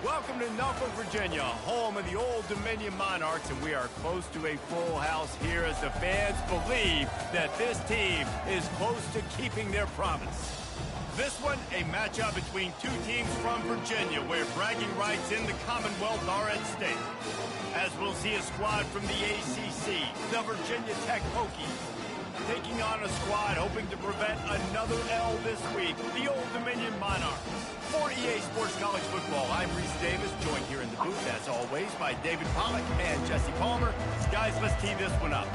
Welcome to Norfolk, Virginia, home of the Old Dominion Monarchs, and we are close to a full house here as the fans believe that this team is close to keeping their promise. This one, a matchup between two teams from Virginia, where bragging rights in the Commonwealth are at stake. As we'll see a squad from the ACC, the Virginia Tech Hokies, taking on a squad hoping to prevent another L this week, the Old Dominion Monarchs. For EA Sports College Football, I'm Reese Davis, joined here in the booth, as always, by David Pollack and Jesse Palmer. Guys, let's tee this one up.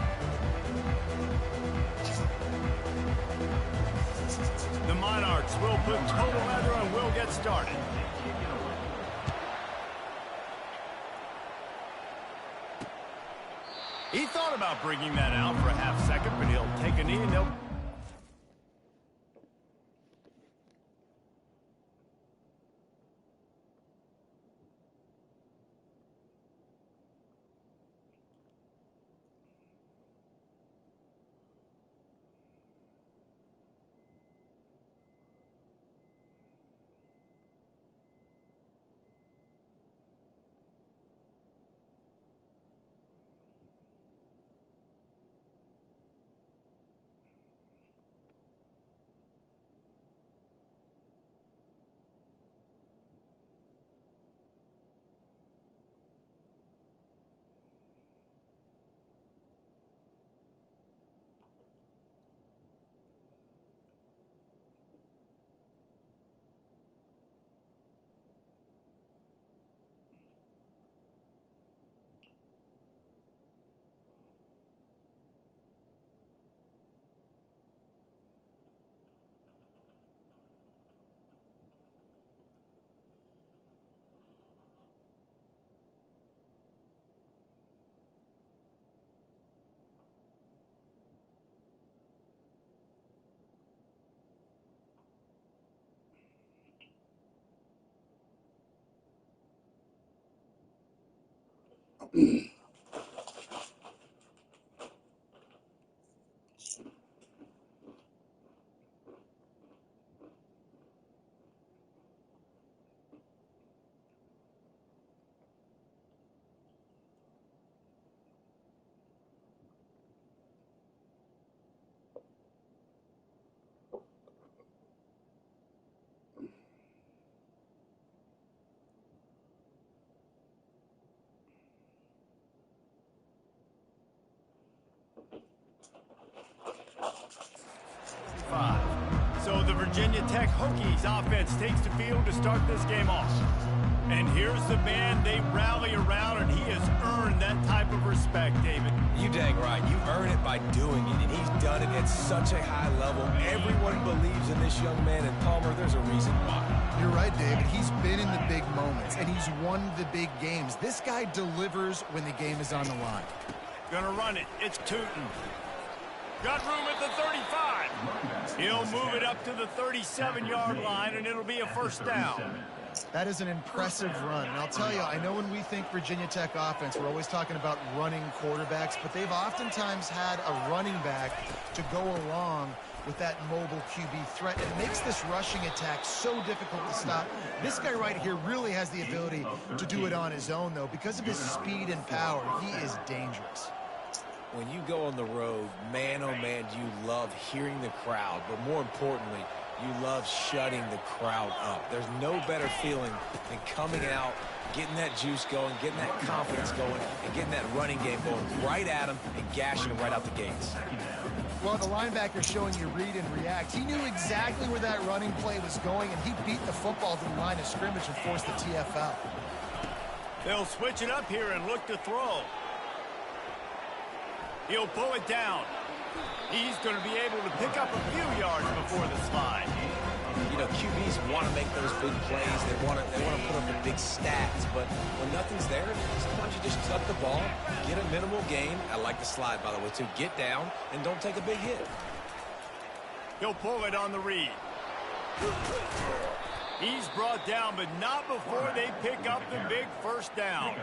The Monarchs will put total leather and we'll get started. He thought about bringing that out for a half second, but he'll take a knee and they'll... So the Virginia Tech Hokies offense takes the field to start this game off. And here's the man they rally around, and he has earned that type of respect, David. You dang right. You earn it by doing it, and he's done it at such a high level. Everyone believes in this young man, and Palmer, there's a reason why. You're right, David. He's been in the big moments, and he's won the big games. This guy delivers when the game is on the line. Gonna run it. It's Tootin. Got room at the 35. He'll move it up to the 37-yard line, and it'll be a first down. That is an impressive run. And I'll tell you, I know when we think Virginia Tech offense, we're always talking about running quarterbacks, but they've oftentimes had a running back to go along with that mobile QB threat. It makes this rushing attack so difficult to stop. This guy right here really has the ability to do it on his own, though. Because of his speed and power, he is dangerous. When you go on the road, man, oh man, do you love hearing the crowd, but more importantly, you love shutting the crowd up. There's no better feeling than coming out, getting that juice going, getting that confidence going, and getting that running game going right at him and gashing him right out the gates. Well, the linebacker showing you read and react. He knew exactly where that running play was going, and he beat the football to the line of scrimmage and forced the TFL. They'll switch it up here and look to throw. He'll pull it down. He's going to be able to pick up a few yards before the slide. You know, QBs want to make those big plays. They want to put up the big stats. But when nothing's there, sometimes you just tuck the ball, get a minimal gain. I like the slide, by the way, too. Get down and don't take a big hit. He'll pull it on the read. He's brought down, but not before they pick up the big first down.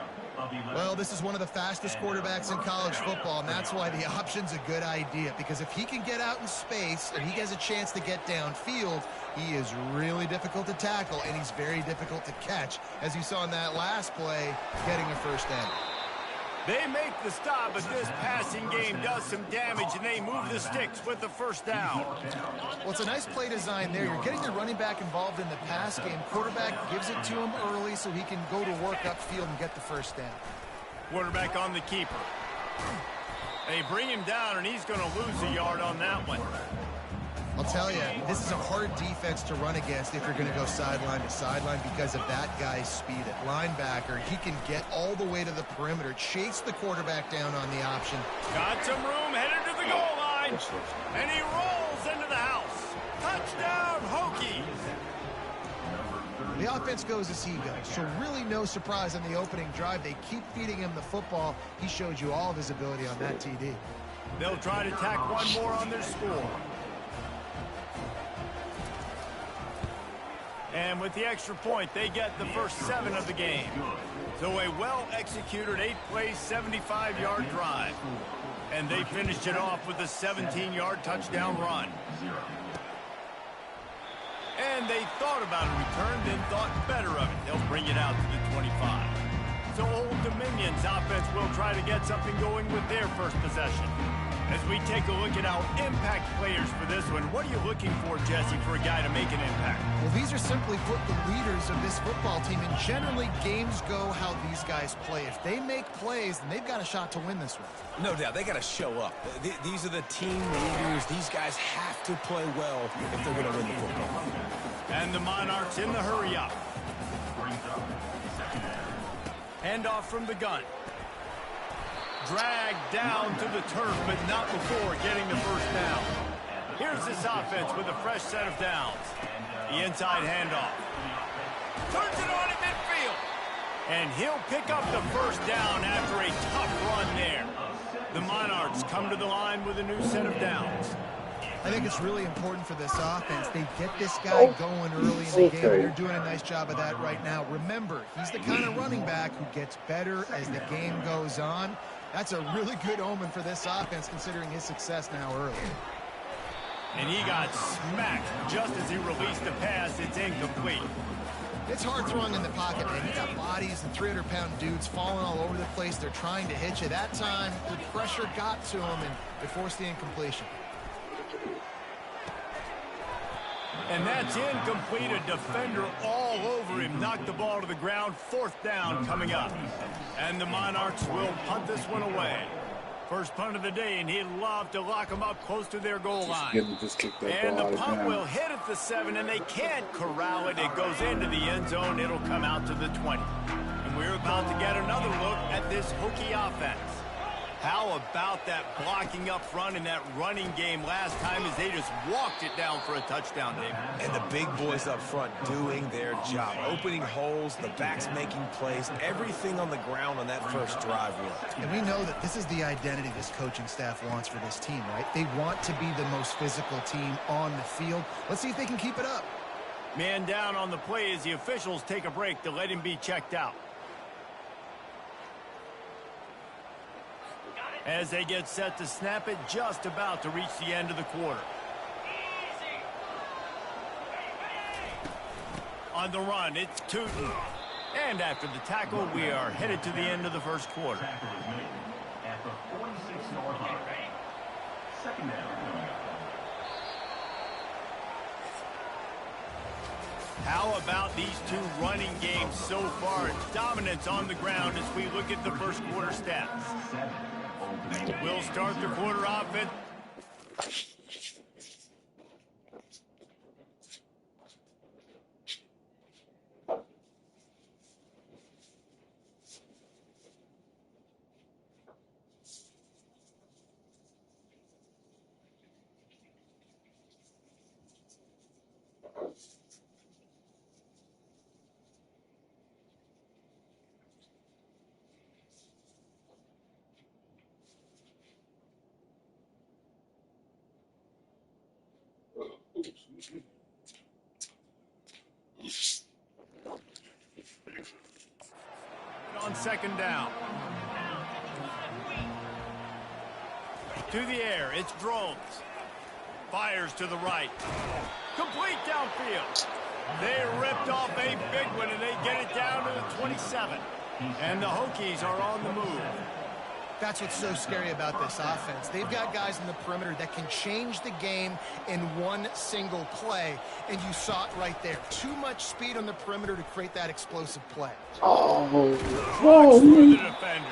Well, this is one of the fastest quarterbacks in college football, and that's why the option's a good idea, because if he can get out in space and he has a chance to get downfield, he is really difficult to tackle, and he's very difficult to catch, as you saw in that last play, getting a first down. They make the stop, but this passing game does some damage, and they move the sticks with the first down. Well, it's a nice play design there. You're getting the running back involved in the pass game. Quarterback gives it to him early so he can go to work upfield and get the first down. Quarterback on the keeper. They bring him down, and he's going to lose a yard on that one. I'll tell you, this is a hard defense to run against if you're going to go sideline to sideline because of that guy's speed at linebacker. He can get all the way to the perimeter, chase the quarterback down on the option. Got some room, headed to the goal line, and he rolls into the house. Touchdown, Hokies! The offense goes as he goes, so really no surprise on the opening drive. They keep feeding him the football. He showed you all of his ability on that TD. They'll try to tack one more on their score. And with the extra point, they get the first 7 of the game. So a well-executed 8-play, 75-yard drive. And they finished it off with a 17-yard touchdown run. And they thought about a return, then thought better of it. They'll bring it out to the 25. So Old Dominion's offense will try to get something going with their first possession. As we take a look at our impact players for this one, what are you looking for, Jesse, for a guy to make an impact? Well, these are simply put the leaders of this football team, and generally games go how these guys play. If they make plays, then they've got a shot to win this one. No doubt, they got to show up. These are the team leaders. These guys have to play well if they're going to win the football. And the Monarchs in the hurry up. Handoff from the gun. Dragged down to the turf, but not before getting the first down. Here's this offense with a fresh set of downs. The inside handoff. Turns it on in midfield. And he'll pick up the first down after a tough run there. The Monarchs come to the line with a new set of downs. I think it's really important for this offense. They get this guy going early in the game. They're doing a nice job of that right now. Remember, he's the kind of running back who gets better as the game goes on. That's a really good omen for this offense, considering his success now early. And he got smacked just as he released the pass. It's incomplete. It's hard throwing in the pocket, man. You got bodies and 300-pound dudes falling all over the place. They're trying to hit you. That time, the pressure got to him, and it forced the incompletion. And that's incomplete. A defender all over him. Knocked the ball to the ground. 4th down coming up. And the Monarchs will punt this one away. First punt of the day, and he'd love to lock them up close to their goal line. And the punt will hit at the 7, and they can't corral it. It goes into the end zone. It'll come out to the 20. And we're about to get another look at this Hokie offense. How about that blocking up front in that running game last time as they just walked it down for a touchdown, Dave? And the big boys up front doing their job. Opening holes, the backs making plays, everything on the ground on that first drive worked. And we know that this is the identity this coaching staff wants for this team, right? They want to be the most physical team on the field. Let's see if they can keep it up. Man down on the play as the officials take a break to let him be checked out. As they get set to snap it, just about to reach the end of the quarter. On the run, it's Tootin. And after the tackle, we are headed to the end of the first quarter. How about these two running games so far? Dominance on the ground as we look at the first quarter stats. We'll start the quarter offense. second down. To the air, it's Drones. Fires to the right. Complete downfield. They ripped off a big one, and they get it down to the 27. And the Hokies are on the move. That's what's so scary about this offense. They've got guys in the perimeter that can change the game in one single play, and you saw it right there. Too much speed on the perimeter to create that explosive play. Oh, for the defender.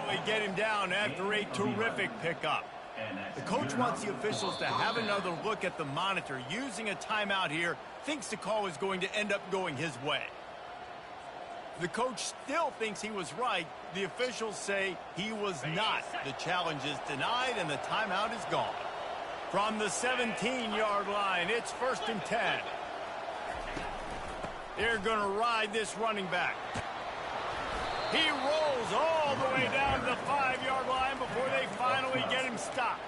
They get him down after a terrific pickup. The coach wants the officials to have another look at the monitor. Using a timeout here, thinks the call is going to end up going his way. The coach still thinks he was right. The officials say he was not. The challenge is denied, and the timeout is gone. From the 17-yard line, it's 1st and 10. They're going to ride this running back. He rolls all the way down to the 5-yard line before they finally get him stopped.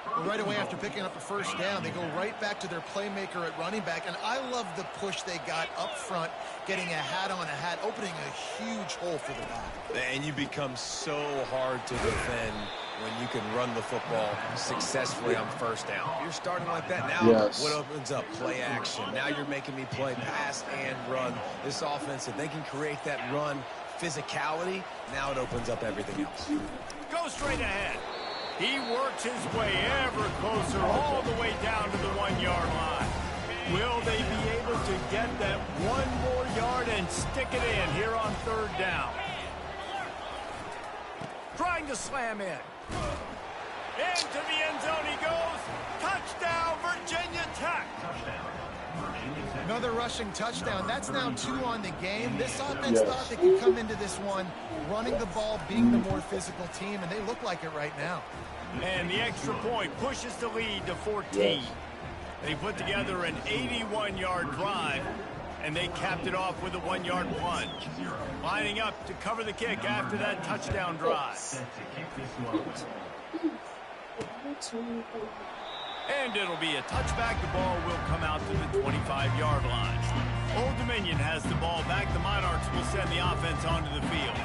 Well, right away after picking up a first down, they go right back to their playmaker at running back, and I love the push they got up front, getting a hat on a hat, opening a huge hole for the back. And you become so hard to defend when you can run the football successfully on first down. You're starting like that now. Yes. What opens up? Play action. Now you're making me play pass and run. This offense, if they can create that run physicality, now it opens up everything else. Go straight ahead. He works his way ever closer all the way down to the 1-yard line. Will they be able to get that one more yard and stick it in here on 3rd down? Trying to slam in. Into the end zone he goes. Touchdown, Virginia Tech. Another rushing touchdown. That's now 2 on the game. This offense thought they could come into this one running the ball, being the more physical team, and they look like it right now. And the extra point pushes the lead to 14. They put together an 81-yard drive, and they capped it off with a 1-yard plunge. Lining up to cover the kick after that touchdown drive. And it'll be a touchback. The ball will come out to the 25-yard line. Old Dominion has the ball back. The Monarchs will send the offense onto the field.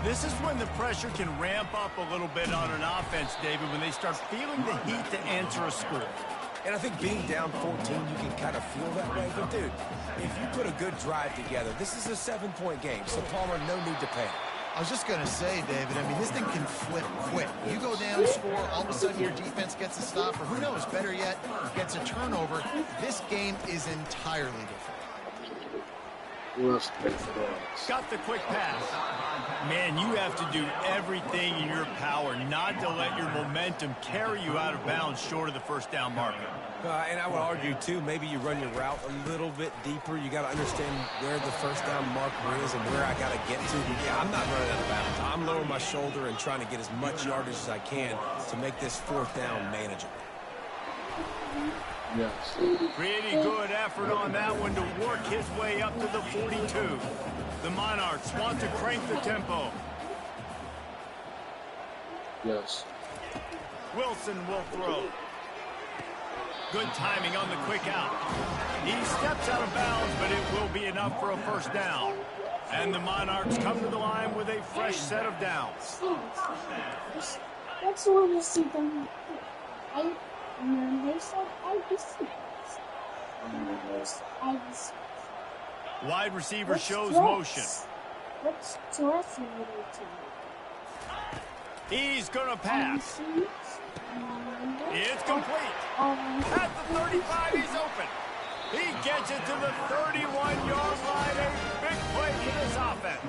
This is when the pressure can ramp up a little bit on an offense, David, when they start feeling the heat to answer a score. And I think being down 14, you can kind of feel that way. But, dude, if you put a good drive together, this is a 7-point game. So, Palmer, no need to panic. I was just going to say, David, I mean, this thing can flip quick. You go down, score, all of a sudden your defense gets a stop, or who knows, better yet, gets a turnover. This game is entirely different. Got the quick pass. Man, you have to do everything in your power not to let your momentum carry you out of bounds short of the first down marker. And I would argue, too, maybe you run your route a little bit deeper. You got to understand where the first down marker is and where I got to get to. Yeah, I'm not running out of bounds. I'm lowering my shoulder and trying to get as much yardage as I can to make this 4th down manageable. Yes. Pretty good effort on that one to work his way up to the 42. The Monarchs want to crank the tempo. Yes. Wilson will throw. Good timing on the quick out. He steps out of bounds, but it will be enough for a first down. And the Monarchs come to the line with a fresh set of downs. That's what we see them. They said ABC. Wide receiver shows motion. What's dress He's going to pass. It's complete. At the 35, he's open. He gets it to the 31-yard line. A big play for this offense.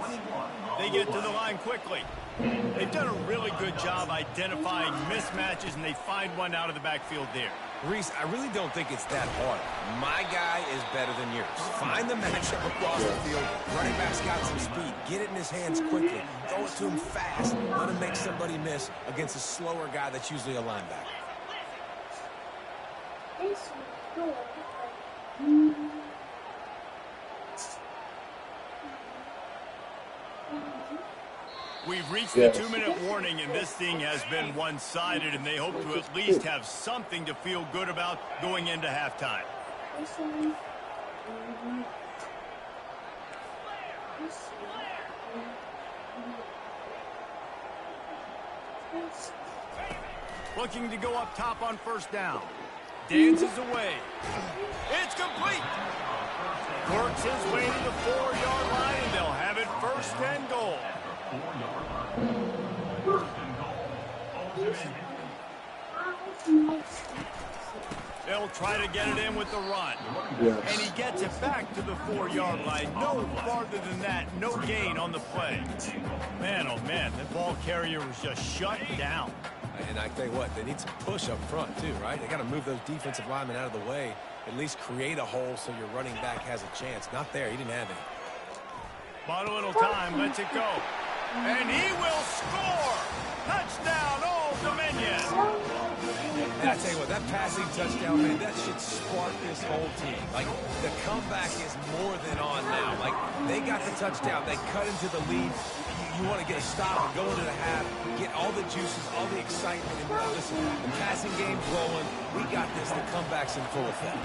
They get to the line quickly. They've done a really good job identifying mismatches, and they find one out of the backfield there. Reese, I really don't think it's that hard. My guy is better than yours. Find the matchup across the field. Running back's got some speed. Get it in his hands quickly. Throw it to him fast. Let him make somebody miss against a slower guy that's usually a linebacker. We've reached the 2-minute warning, and this thing has been one-sided, and they hope to at least have something to feel good about going into halftime. Looking to go up top on first down. Dances away. It's complete. Works his way to the 4-yard line, and they'll have it first and goal. They'll try to get it in with the run. And he gets it back to the 4-yard line. No farther than that. No gain on the play. Man, oh man, the ball carrier was just shut down. And I tell you what, they need some push up front too, right? They got to move those defensive linemen out of the way. At least create a hole so your running back has a chance. Not there. He didn't have any. Bought a little time. Lets it go. And he will score. Touchdown, Old Dominion. And I tell you what, that passing touchdown, man, that should spark this whole team. Like, the comeback is more than on now. Like, they got the touchdown. They cut into the lead. You want to get a stop and go into the half, get all the juices, all the excitement. And listen, the passing game's rolling. We got this. The comeback's in full effect.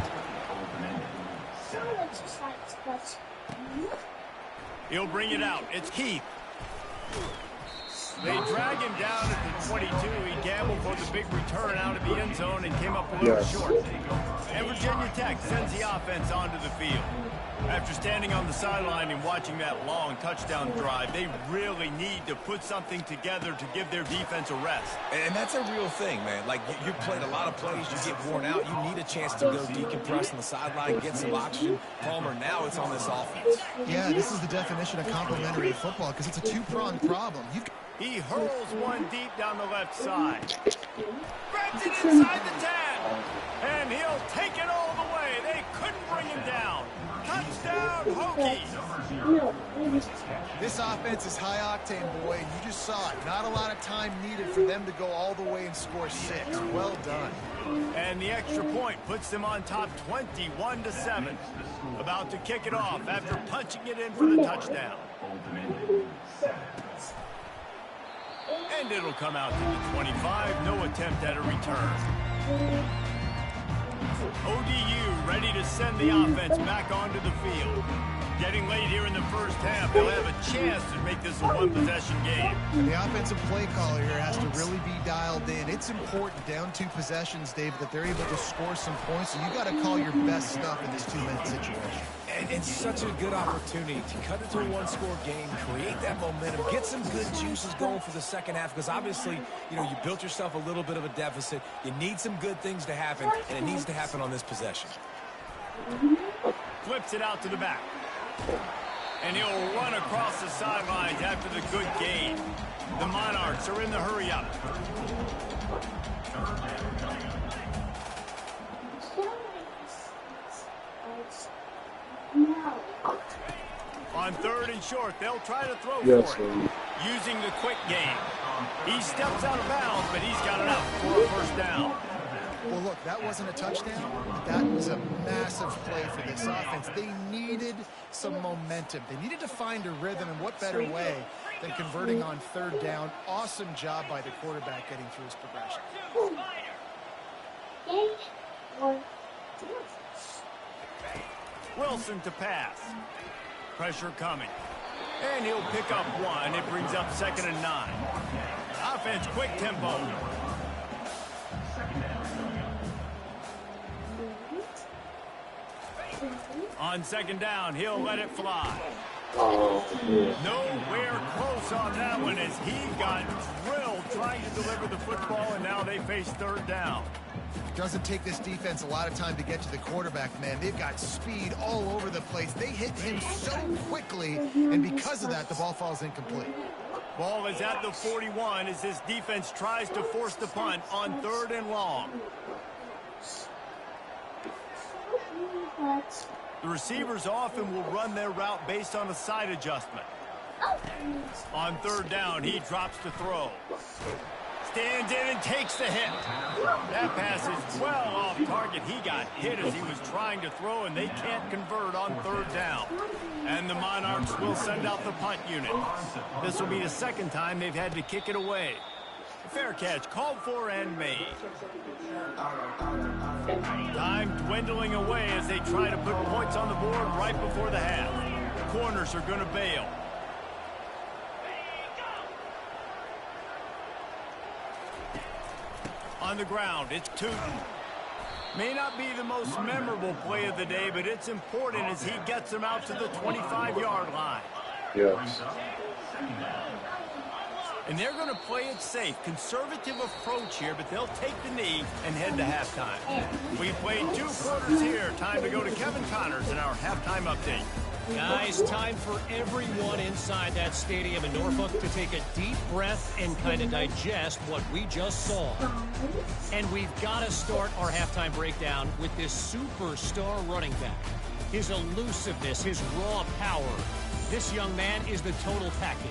He'll bring it out. It's Keith. They drag him down at the 22. He gambled for the big return out of the end zone and came up a little short. And Virginia Tech sends the offense onto the field. After standing on the sideline and watching that long touchdown drive, they really need to put something together to give their defense a rest. And that's a real thing, man. Like, you played a lot of plays, you get worn out, you need a chance to go decompress on the sideline, get some oxygen. Palmer, now it's on this offense. Yeah, this is the definition of complementary football because it's a two-pronged problem. He hurls one deep down the left side. Grabs it inside the 10. And he'll take it all the way. They couldn't bring him down. Touchdown, Hokies. This offense is high-octane, boy, and you just saw it. Not a lot of time needed for them to go all the way and score 6. Well done. And the extra point puts them on top 21-7. About to kick it off after punching it in for the touchdown. And it'll come out to the 25. No attempt at a return. ODU ready to send the offense back onto the field. Getting late here in the first half, they'll have a chance to make this a one-possession game. And the offensive play caller here has to really be dialed in. It's important down 2 possessions, Dave, that they're able to score some points. So you got to call your best stuff in this 2-minute situation. And it's such a good opportunity to cut it to a 1-score game, create that momentum, get some good juices going for the second half, because obviously, you know, you built yourself a little bit of a deficit. You need some good things to happen, and it needs to happen on this possession. Flips it out to the back. And he'll run across the sidelines after the good gain. The Monarchs are in the hurry-up. On 3rd and short, they'll try to throw for it. Using the quick game. He steps out of bounds, but he's got enough for a first down. Well, look, that wasn't a touchdown. That was a massive play for this offense. They needed some momentum. They needed to find a rhythm, and what better way than converting on 3rd down. Awesome job by the quarterback getting through his progression. Wilson to pass. Pressure coming. And he'll pick up 1. It brings up 2nd and 9. Offense, quick tempo. On 2nd down, he'll let it fly. Nowhere close on that one as he got drilled trying to deliver the football, and now they face 3rd down. Doesn't take this defense a lot of time to get to the quarterback, man. They've got speed all over the place. They hit him so quickly, and because of that, the ball falls incomplete. Ball is at the 41 as this defense tries to force the punt on 3rd and long. The receivers often will run their route based on a side adjustment. On 3rd down, he drops to throw. Stands in and takes the hit. That pass is well off target. He got hit as he was trying to throw, and they can't convert on third down. And the Monarchs will send out the punt unit. This will be the second time they've had to kick it away. Fair catch called for and made. Time dwindling away as they try to put points on the board right before the half. Corners are going to bail. On the ground, it's Tootin. May not be the most memorable play of the day, but it's important as he gets them out to the 25-yard line. Yes. And they're going to play it safe. Conservative approach here, but they'll take the knee and head to halftime. We played 2 quarters here. Time to go to Kevin Connors in our halftime update. Guys, time for everyone inside that stadium in Norfolk to take a deep breath and kind of digest what we just saw. And we've got to start our halftime breakdown with this superstar running back. His elusiveness, his raw power. This young man is the total package.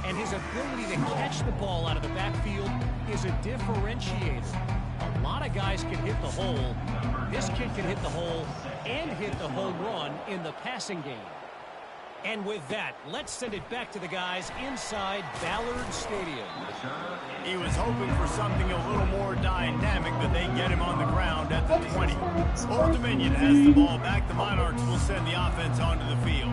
And his ability to catch the ball out of the backfield is a differentiator. A lot of guys can hit the hole. This kid can hit the hole and hit the home run in the passing game. And with that, let's send it back to the guys inside Ballard Stadium. He was hoping for something a little more dynamic, but they get him on the ground at the 20. Old Dominion has the ball back. The Monarchs will send the offense onto the field.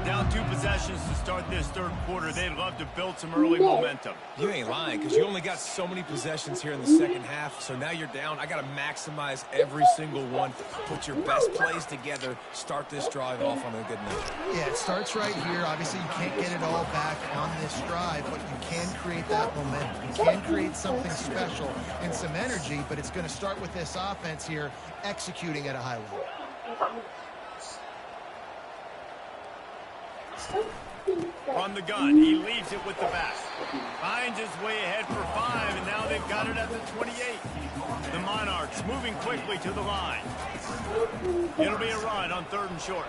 Down 2 possessions to start this third quarter. They'd love to build some early momentum. You ain't lying, because you only got so many possessions here in the second half, so now you're down. I got to maximize every single one. Put your best plays together. Start this drive off on a good note. Yeah, it starts right here. Obviously, you can't get it all back on this drive, but you can create that momentum. You can create something special and some energy, but it's going to start with this offense here executing at a high level. From the gun, he leaves it with the back. Finds his way ahead for 5, and now they've got it at the 28. The Monarchs moving quickly to the line. It'll be a run on 3rd and short.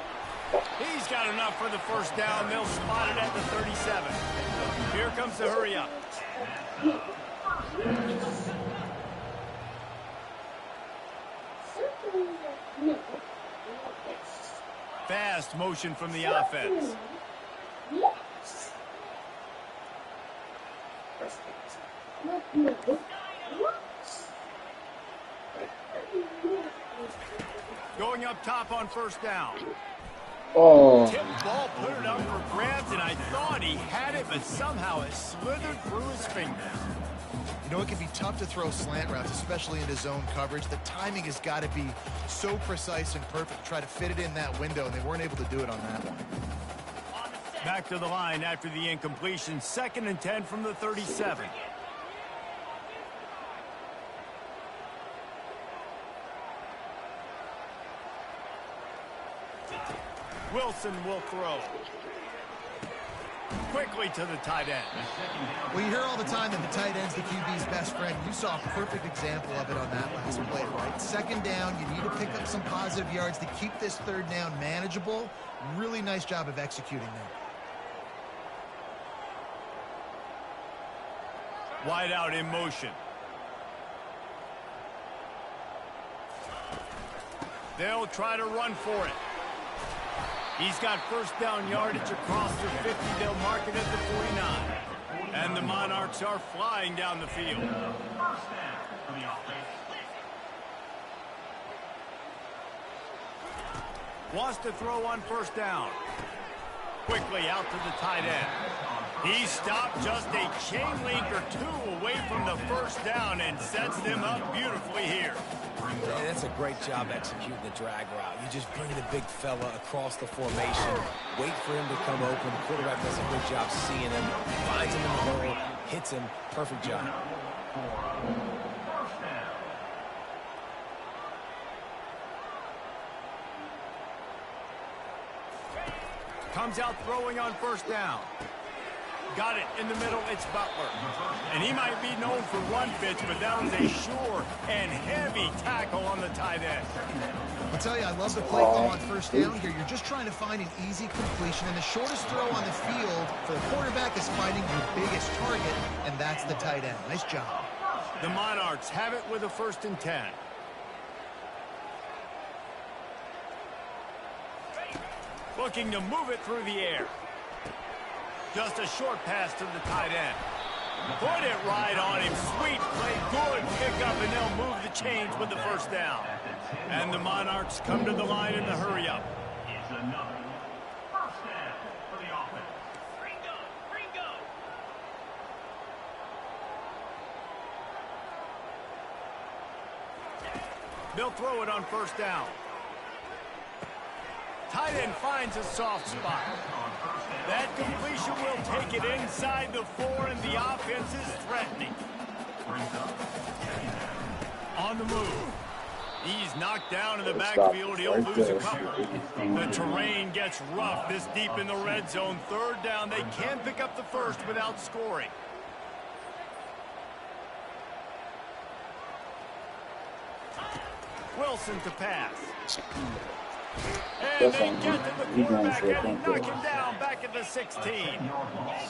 He's got enough for the first down. They'll spot it at the 37. Here comes the hurry up. Fast motion from the offense. Going up top on first down. Oh. Tip ball, put it up for grabs, and I thought he had it, but somehow it slithered through his fingers. You know, it can be tough to throw slant routes, especially into zone coverage. The timing has got to be so precise and perfect to try to fit it in that window, and they weren't able to do it on that one. Back to the line after the incompletion. 2nd and 10 from the 37. Wilson will throw. Quickly to the tight end. Well, you hear all the time that the tight end's the QB's best friend. You saw a perfect example of it on that last play, right? 2nd down, you need to pick up some positive yards to keep this 3rd down manageable. Really nice job of executing there. Wide out in motion. They'll try to run for it. He's got first down yardage across the 50. They'll mark it at the 49. And the Monarchs are flying down the field. Wants to throw on first down. Quickly out to the tight end. He stopped just a chain link or 2 away from the first down and sets them up beautifully here. Yeah, that's a great job executing the drag route. You just bring the big fella across the formation, wait for him to come open. The quarterback does a good job seeing him, finds him in the hole, hits him. Perfect job. Comes out throwing on first down. Got it in the middle. It's Butler. And he might be known for run fits, but that was a sure and heavy tackle on the tight end. I'll tell you, I love the play call on first down here. You're just trying to find an easy completion, and the shortest throw on the field for the quarterback is finding your biggest target, and that's the tight end. Nice job. The Monarchs have it with a 1st and 10. Looking to move it through the air. Just a short pass to the tight end. Put it right on him. Sweet play. Good pickup, and they'll move the chains with the 1st down. And the Monarchs come to the line in the hurry-up. It's another 1st down for the offense. Ringo. They'll throw it on 1st down. Tight end finds a soft spot. That completion will take it inside the 4, and the offense is threatening. On the move. He's knocked down in the backfield. He'll lose a couple. The terrain gets rough this deep in the red zone. 3rd down. They can pick up the 1st without scoring. Wilson to pass. And they get to the quarterback and knock him down back at the 16.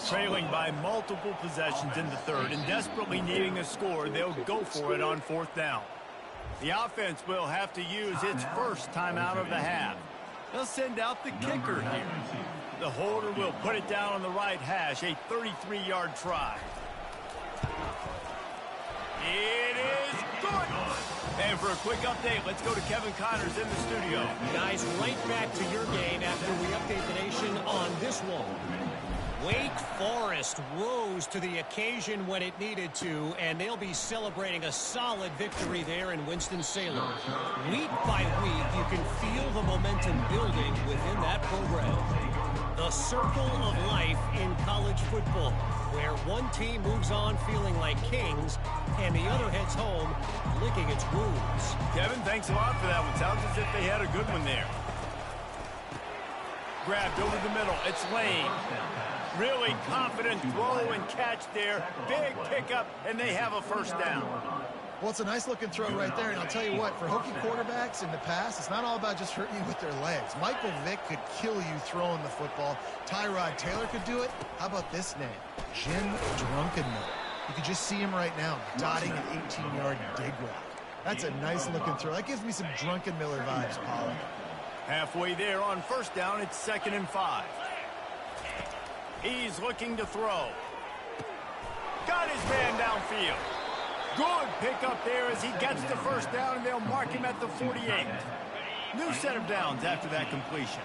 Trailing by multiple possessions in the 3rd and desperately needing a score, they'll go for it on 4th down. The offense will have to use its 1st timeout of the half. They'll send out the kicker here. The holder will put it down on the right hash, a 33-yard try. It is good. And for a quick update, let's go to Kevin Connors in the studio. Guys, right back to your game after we update the nation on this one. Wake Forest rose to the occasion when it needed to, and they'll be celebrating a solid victory there in Winston-Salem. Week by week, you can feel the momentum building within that program. The circle of life in college football, where one team moves on feeling like kings, and the other heads home licking its wounds. Kevin, thanks a lot for that one. Sounds as if they had a good one there. Grabbed over the middle. It's Lane. Really confident throw and catch there. Big pickup, and they have a 1st down. Well, it's a nice-looking throw right there, and I'll tell you what, for Hokie quarterbacks in the past, it's not all about just hurting you with their legs. Michael Vick could kill you throwing the football. Tyrod Taylor could do it. How about this name? Jim Drunkenmiller. You can just see him right now, dotting an 18-yard dig route. That's a nice-looking throw. That gives me some Drunkenmiller vibes, Paul. Halfway there on 1st down, it's 2nd and 5. He's looking to throw. Got his man downfield. Good pickup there as he gets the 1st down, and they'll mark him at the 48. New set of downs after that completion.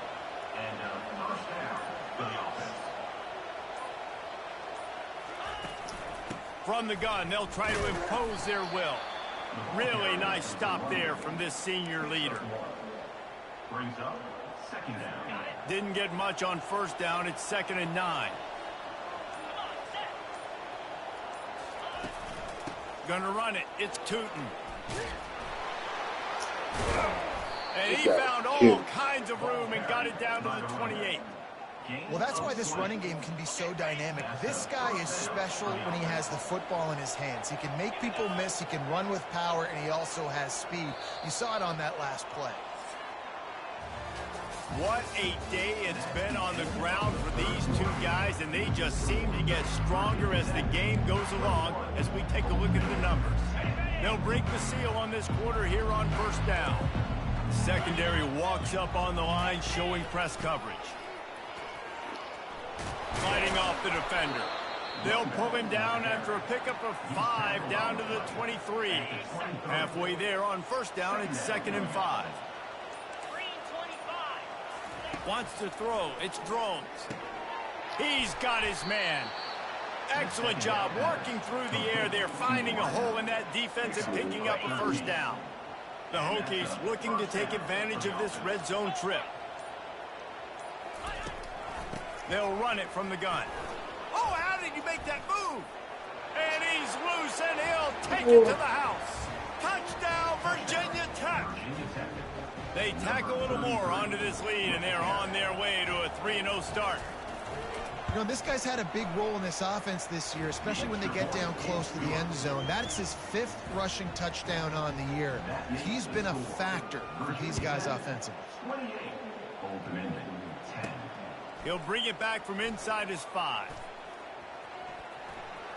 And 1st down for the offense. From the gun, they'll try to impose their will. Really nice stop there from this senior leader. Brings up 2nd down. Didn't get much on 1st down. It's 2nd and 9. Gonna run it. It's Tootin. And he found all kinds of room and got it down to the 28. Well, that's why this running game can be so dynamic. This guy is special when he has the football in his hands. He can make people miss, he can run with power, and he also has speed. You saw it on that last play. What a day it's been on the ground for these two guys, and they just seem to get stronger as the game goes along as we take a look at the numbers. They'll break the seal on this quarter here on 1st down. Secondary walks up on the line, showing press coverage. Fighting off the defender. They'll pull him down after a pickup of 5 down to the 23. Halfway there on 1st down, it's 2nd and 5. Wants to throw. It's Drones. He's got his man. Excellent job working through the air there, finding a hole in that defense and picking up a 1st down. The Hokies looking to take advantage of this red zone trip. They'll run it from the gun. Oh, how did you make that move? And he's loose, and he'll take it to the house. Touchdown, Virginia Tech. They tack a little more onto this lead, and they're on their way to a 3-0 start. You know, this guy's had a big role in this offense this year, especially when they get down close to the end zone. That's his 5th rushing touchdown on the year. He's been a factor for these guys offensively. He'll bring it back from inside his 5.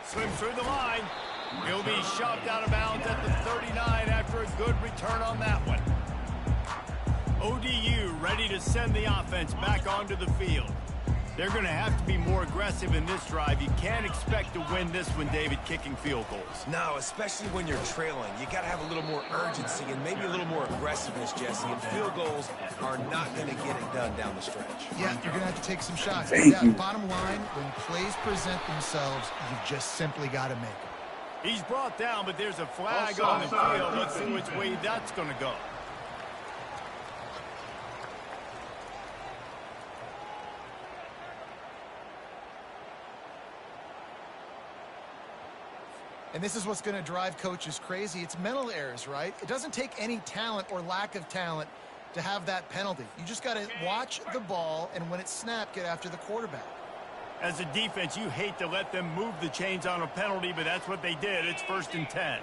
Swims through the line. He'll be shoved out of bounds at the 39 after a good return on that one. ODU ready to send the offense back onto the field. They're going to have to be more aggressive in this drive. You can't expect to win this one, David, kicking field goals. No, especially when you're trailing. You got to have a little more urgency and maybe a little more aggressiveness, Jesse. And field goals are not going to get it done down the stretch. Yeah, you're going to have to take some shots. Bottom line, when plays present themselves, you've just simply got to make them. He's brought down, but there's a flag on the field. Let's see which way that's going to go. And this is what's going to drive coaches crazy. It's mental errors, right? It doesn't take any talent or lack of talent to have that penalty. You just got to watch the ball, and when it's snapped, get after the quarterback. As a defense, you hate to let them move the chains on a penalty, but that's what they did. It's 1st and 10.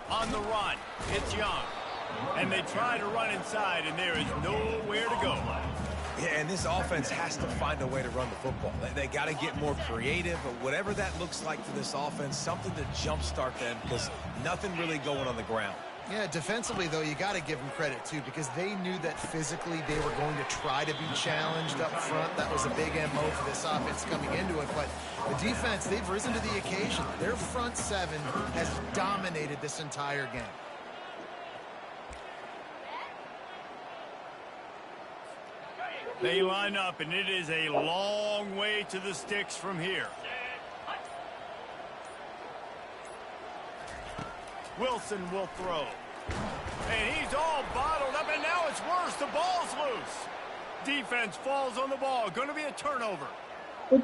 On the run, it's Young. And they try to run inside, and there is nowhere to go. Yeah, and this offense has to find a way to run the football. They got to get more creative, but whatever that looks like for this offense, something to jumpstart them because nothing really going on the ground. Yeah, defensively, though, you got to give them credit, too, because they knew that physically they were going to try to be challenged up front. That was a big MO for this offense coming into it. But the defense, they've risen to the occasion. Their front 7 has dominated this entire game. They line up, and it is a long way to the sticks from here. Wilson will throw. And he's all bottled up, and now it's worse. The ball's loose. Defense falls on the ball. Going to be a turnover.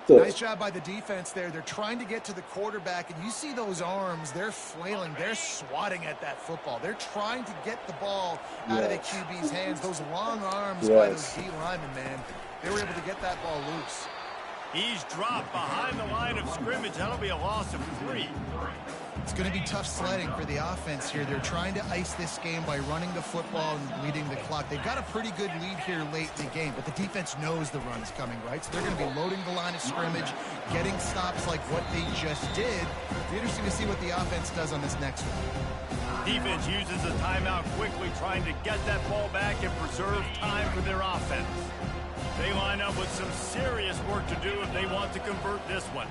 Nice job by the defense there. They're trying to get to the quarterback, and you see those arms. They're flailing. They're swatting at that football. They're trying to get the ball out of the QB's hands. Those long arms by those D linemen, man. They were able to get that ball loose. He's dropped behind the line of scrimmage. That'll be a loss of 3. It's going to be tough sledding for the offense here. They're trying to ice this game by running the football and leading the clock. They've got a pretty good lead here late in the game, but the defense knows the run is coming, right? So they're going to be loading the line of scrimmage, getting stops like what they just did. It'll be interesting to see what the offense does on this next one. Defense uses a timeout quickly, trying to get that ball back and preserve time for their offense. They line up with some serious work to do if they want to convert this one.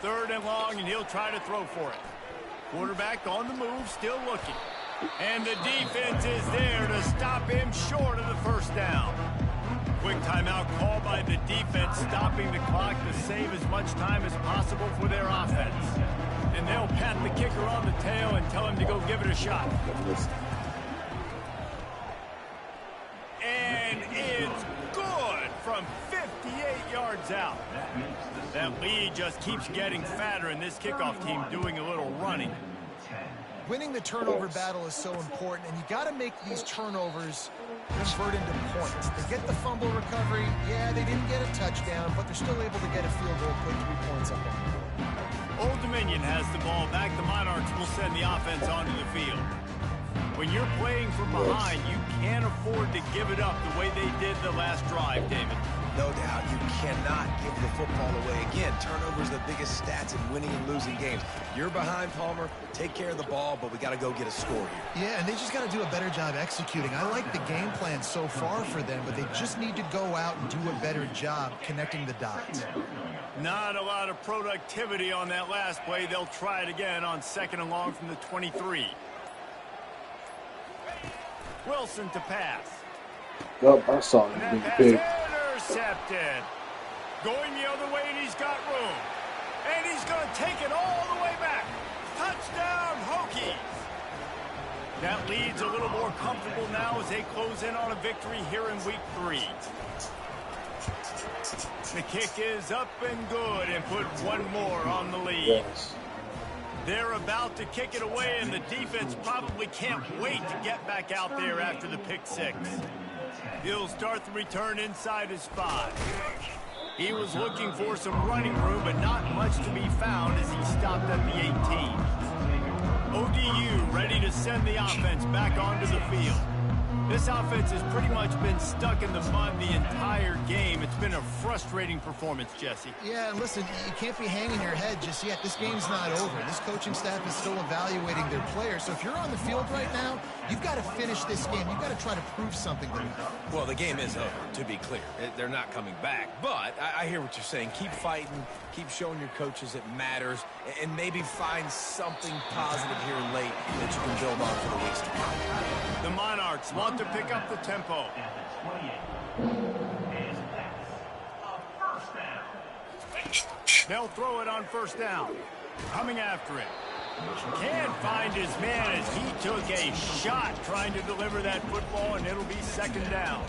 3rd and long, and he'll try to throw for it. Quarterback on the move, still looking. And the defense is there to stop him short of the 1st down. Quick timeout call by the defense, stopping the clock to save as much time as possible for their offense. And they'll pat the kicker on the tail and tell him to go give it a shot. And it's good from 58 yards out. That lead just keeps getting fatter, and this kickoff team doing a little running. Winning the turnover battle is so important, and you got to make these turnovers convert into points. They get the fumble recovery. Yeah, they didn't get a touchdown, but they're still able to get a field goal, put 3 points up on the board. Old Dominion has the ball back. The Monarchs will send the offense onto the field. When you're playing from behind, you can't afford to give it up the way they did the last drive, David. No doubt, you cannot give the football away. Again, turnovers are the biggest stats in winning and losing games. You're behind, Palmer. Take care of the ball, but we got to go get a score here. Yeah, and they just got to do a better job executing. I like the game plan so far for them, but they just need to go out and do a better job connecting the dots. Not a lot of productivity on that last play. They'll try it again on 2nd and long from the 23. Wilson to pass. Yup, I saw him being big. Intercepted. Going the other way, and he's got room. And he's going to take it all the way back. Touchdown, Hokies. That lead's a little more comfortable now as they close in on a victory here in week 3. The kick is up and good, and put 1 more on the lead. Yes. They're about to kick it away, and the defense probably can't wait to get back out there after the pick 6. He'll start the return inside his 5. He was looking for some running room, but not much to be found as he stopped at the 18. ODU ready to send the offense back onto the field. This offense has pretty much been stuck in the mud the entire game. It's been a frustrating performance, Jesse. Yeah, and listen, you can't be hanging your head just yet. This game's not over. This coaching staff is still evaluating their players. So if you're on the field right now, you've got to finish this game. You've got to try to prove something to them. Well, the game is over, to be clear. They're not coming back. But I hear what you're saying. Keep fighting. Keep showing your coaches it matters. And maybe find something positive here late that you can build on for the weeks to come. The Monarchs want to pick up the tempo. They'll throw it on first down. Coming after it. Can't find his man as he took a shot trying to deliver that football, and it'll be second down.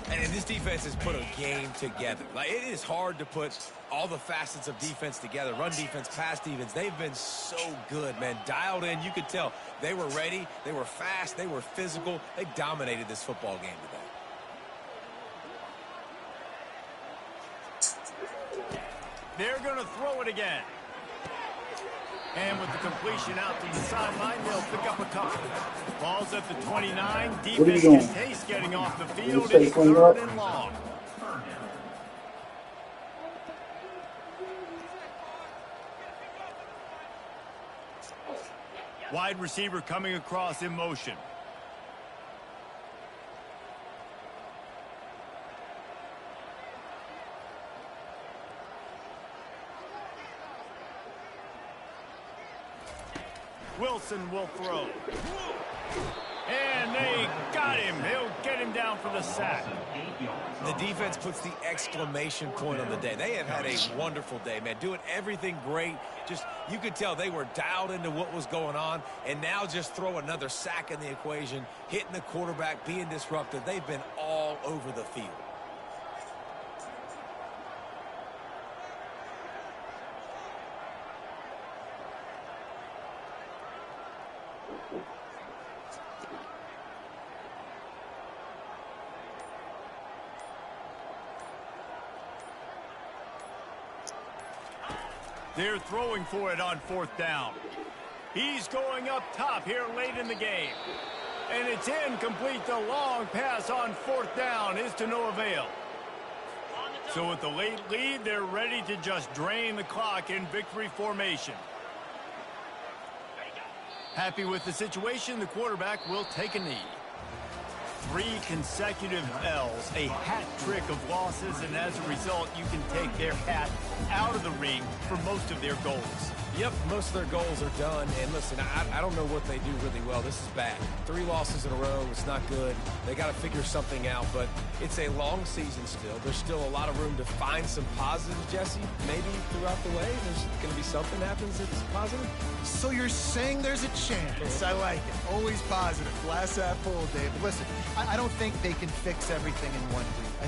And this defense has put a game together. Like, it is hard to put all the facets of defense together. Run defense, pass defense. They've been so good, man. Dialed in. You could tell they were ready. They were fast. They were physical. They dominated this football game today. They're going to throw it again. And with the completion out to the sideline, they'll pick up a couple. Ball's at the 29. Defense can taste getting off the field. It's 3rd and long. Wide receiver coming across in motion. Wilson will throw. And they got him. They'll get him down for the sack. The defense puts the exclamation point on the day. They have had a wonderful day, man. Doing everything great. Just, you could tell they were dialed into what was going on. And now just throw another sack in the equation. Hitting the quarterback, being disruptive. They've been all over the field. They're throwing for it on 4th down. He's going up top here late in the game. And it's incomplete. The long pass on 4th down is to no avail. So with the late lead, they're ready to just drain the clock in victory formation. Happy with the situation, the quarterback will take a knee. 3 consecutive L's, a hat trick of losses, and as a result, you can take their hat out of the ring for most of their goals. Yep, most of their goals are done. And listen, I don't know what they do really well. This is bad. 3 losses in a row. It's not good. They got to figure something out, but it's a long season still. There's still a lot of room to find some positives, Jesse. Maybe throughout the way, there's going to be something happens that's positive. So you're saying there's a chance. I like it. Always positive. Glass half full, Dave. Listen, I don't think they can fix everything in one week.